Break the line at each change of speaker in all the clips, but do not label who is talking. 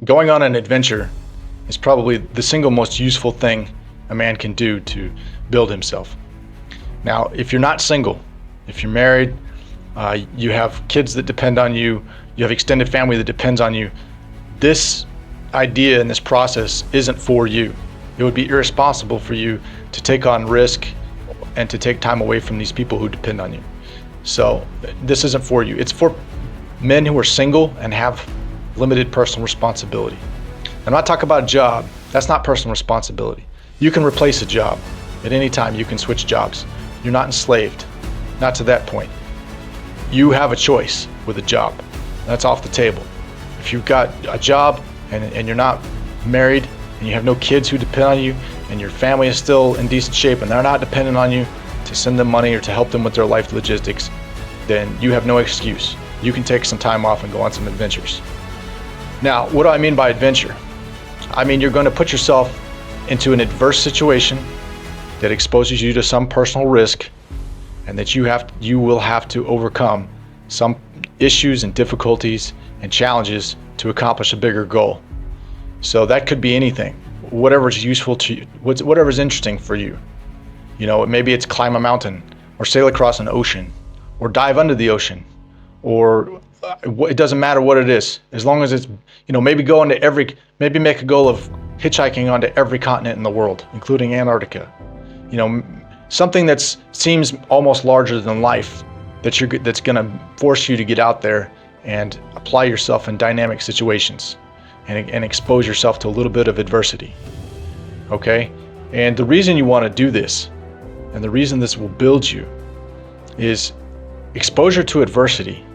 Going on an adventure is probably the single most useful thing a man can do to build himself. Now, if you're not single, if you're married, you have kids that depend on you, you have extended family that depends on you, this idea and this process isn't for you. It would be irresponsible for you to take on risk and to take time away from these people who depend on you. So this isn't for you. It's for men who are single and have limited personal responsibility. I'm not talking about a job. That's not personal responsibility. You can replace a job at any time. You can switch jobs. You're not enslaved, not to that point. You have a choice with a job. That's off the table. If you've got a job and you're not married and you have no kids who depend on you and your family is still in decent shape and they're not dependent on you to send them money or to help them with their life logistics, then you have no excuse. You can take some time off and go on some adventures. Now, what do I mean by adventure? I mean, you're going to put yourself into an adverse situation that exposes you to some personal risk and that you will have to overcome some issues and difficulties and challenges to accomplish a bigger goal. So that could be anything, whatever's useful to you, whatever's interesting for you. You know, maybe it's climb a mountain or sail across an ocean or dive under the ocean, or it doesn't matter what it is, as long as it's, maybe make a goal of hitchhiking onto every continent in the world, including Antarctica. Something that seems almost larger than life, that's going to force you to get out there and apply yourself in dynamic situations and expose yourself to a little bit of adversity. Okay? And the reason you want to do this, and the reason this will build you, is exposure to adversity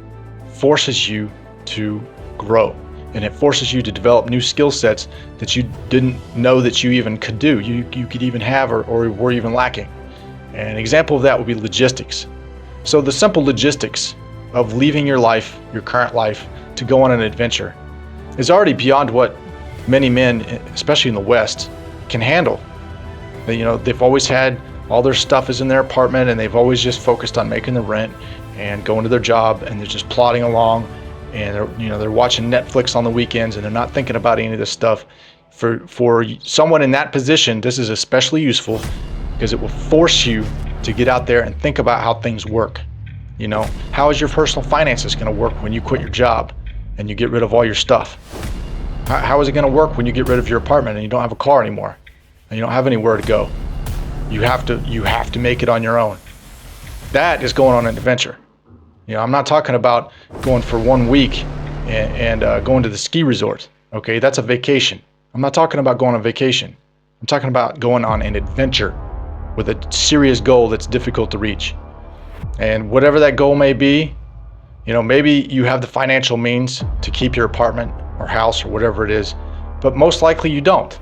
forces you to grow, and it forces you to develop new skill sets that you didn't know that you even could do, you could even have or were even lacking. And an example of that would be logistics. So the simple logistics of leaving your life, your current life, to go on an adventure is already beyond what many men, especially in the West, can handle. They've always had all their stuff is in their apartment and they've always just focused on making the rent and going to their job, and they're just plodding along, and they're watching Netflix on the weekends, and they're not thinking about any of this stuff. For someone in that position, this is especially useful because it will force you to get out there and think about how things work. How is your personal finances going to work when you quit your job and you get rid of all your stuff? How is it going to work when you get rid of your apartment and you don't have a car anymore and you don't have anywhere to go? You have to make it on your own. That is going on an adventure. I'm not talking about going for 1 week and going to the ski resort. Okay, that's a vacation. I'm not talking about going on vacation. I'm talking about going on an adventure with a serious goal that's difficult to reach. And whatever that goal may be, maybe you have the financial means to keep your apartment or house or whatever it is, but most likely you don't.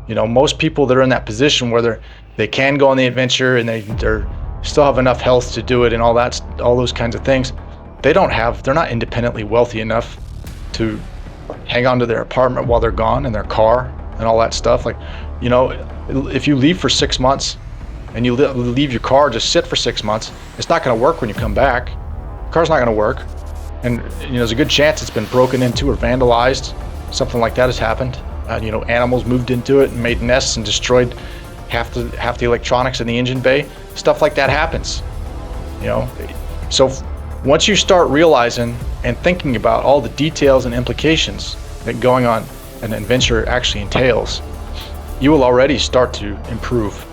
Most people that are in that position where they can go on the adventure and they're still have enough health to do it and all those kinds of things, they're not independently wealthy enough to hang on to their apartment while they're gone and their car and all that stuff. If you leave for 6 months and you leave your car just sit for 6 months, it's not going to work when you come back. The car's not going to work, and there's a good chance it's been broken into or vandalized. Something like that has happened. Animals moved into it and made nests and destroyed half the electronics in the engine bay. Stuff like that happens. So once you start realizing and thinking about all the details and implications that going on an adventure actually entails, you will already start to improve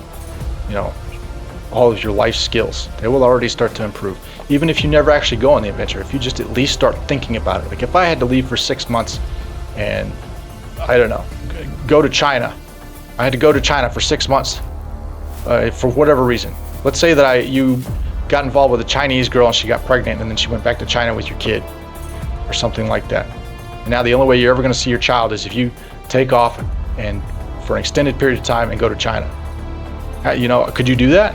all of your life skills. They will already start to improve, even if you never actually go on the adventure. If you just at least start thinking about it. Like if I had to leave for 6 months and go to China, I had to go to China for 6 months for whatever reason. Let's say that you got involved with a Chinese girl and she got pregnant and then she went back to China with your kid or something like that. And now the only way you're ever going to see your child is if you take off and for an extended period of time and go to China. Could you do that?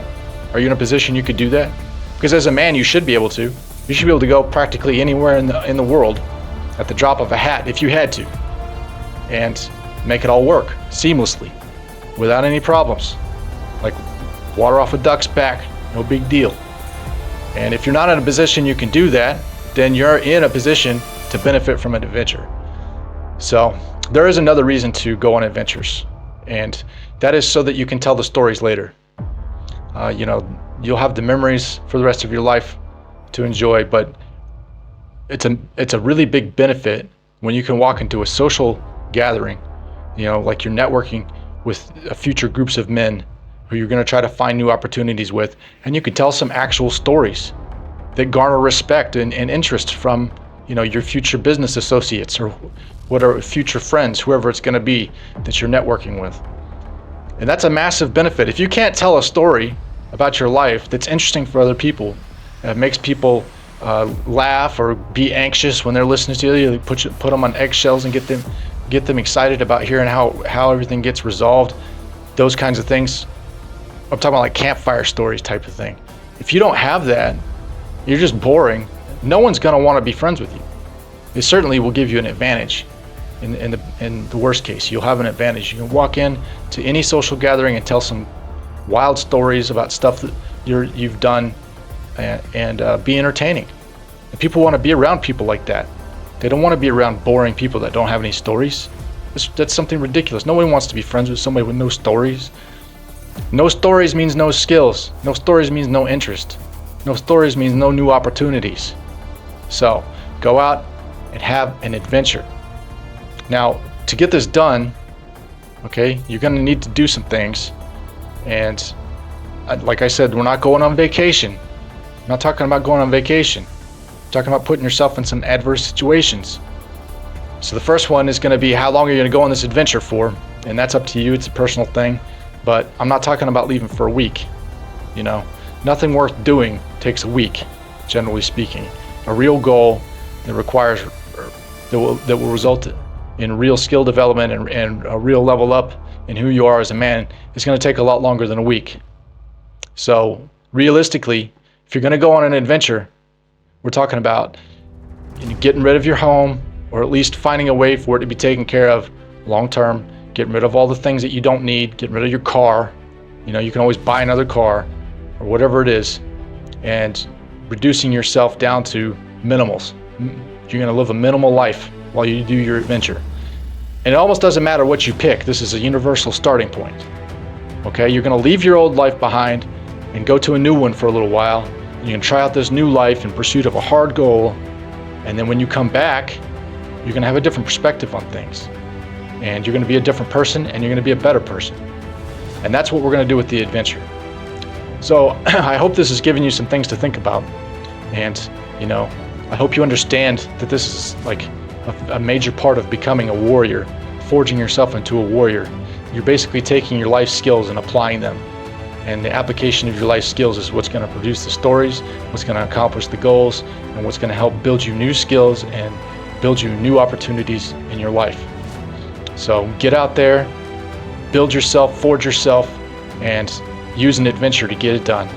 Are you in a position you could do that? Because as a man, you should be able to. You should be able to go practically anywhere in the world at the drop of a hat if you had to, and make it all work seamlessly without any problems. Like water off a duck's back, no big deal. And if you're not in a position you can do that, then you're in a position to benefit from an adventure. So There is another reason to go on adventures, and that is so that you can tell the stories later. You'll have the memories for the rest of your life to enjoy, but it's a really big benefit when you can walk into a social gathering, like you're networking with future groups of men who you're going to try to find new opportunities with, and you can tell some actual stories that garner respect and interest from your future business associates or what are future friends, whoever it's going to be that you're networking with. And that's a massive benefit. If you can't tell a story about your life that's interesting for other people, that makes people laugh or be anxious when they're listening to you, put them on eggshells and get them excited about hearing how everything gets resolved, those kinds of things. I'm talking about like campfire stories type of thing. If you don't have that, you're just boring. No one's going to want to be friends with you. It certainly will give you an advantage. In the worst case, you'll have an advantage. You can walk in to any social gathering and tell some wild stories about stuff that you've done and be entertaining. And people want to be around people like that. They don't want to be around boring people that don't have any stories. That's something ridiculous. Nobody wants to be friends with somebody with no stories. No stories means no skills. No stories means no interest. No stories means no new opportunities. So go out and have an adventure. Now, to get this done, okay, you're going to need to do some things. And like I said, we're not going on vacation. I'm not talking about going on vacation. I'm talking about putting yourself in some adverse situations. So the first one is going to be, how long are you going to go on this adventure for? And that's up to you. It's a personal thing. But I'm not talking about leaving for a week. Nothing worth doing takes a week, generally speaking. A real goal that requires, that will result in real skill development and a real level up in who you are as a man is going to take a lot longer than a week. So realistically, if you're going to go on an adventure, we're talking about getting rid of your home, or at least finding a way for it to be taken care of long term, getting rid of all the things that you don't need, getting rid of your car. You can always buy another car or whatever it is, and reducing yourself down to minimals. You're going to live a minimal life while you do your adventure. And it almost doesn't matter what you pick. This is a universal starting point. Okay, you're going to leave your old life behind and go to a new one for a little while. You can try out this new life in pursuit of a hard goal, and then when you come back, you're going to have a different perspective on things. And you're going to be a different person, and you're going to be a better person. And that's what we're going to do with the adventure. So I hope this has given you some things to think about. And, I hope you understand that this is like a major part of becoming a warrior, forging yourself into a warrior. You're basically taking your life skills and applying them. And the application of your life skills is what's going to produce the stories, what's going to accomplish the goals, and what's going to help build you new skills and build you new opportunities in your life. So get out there, build yourself, forge yourself, and use an adventure to get it done.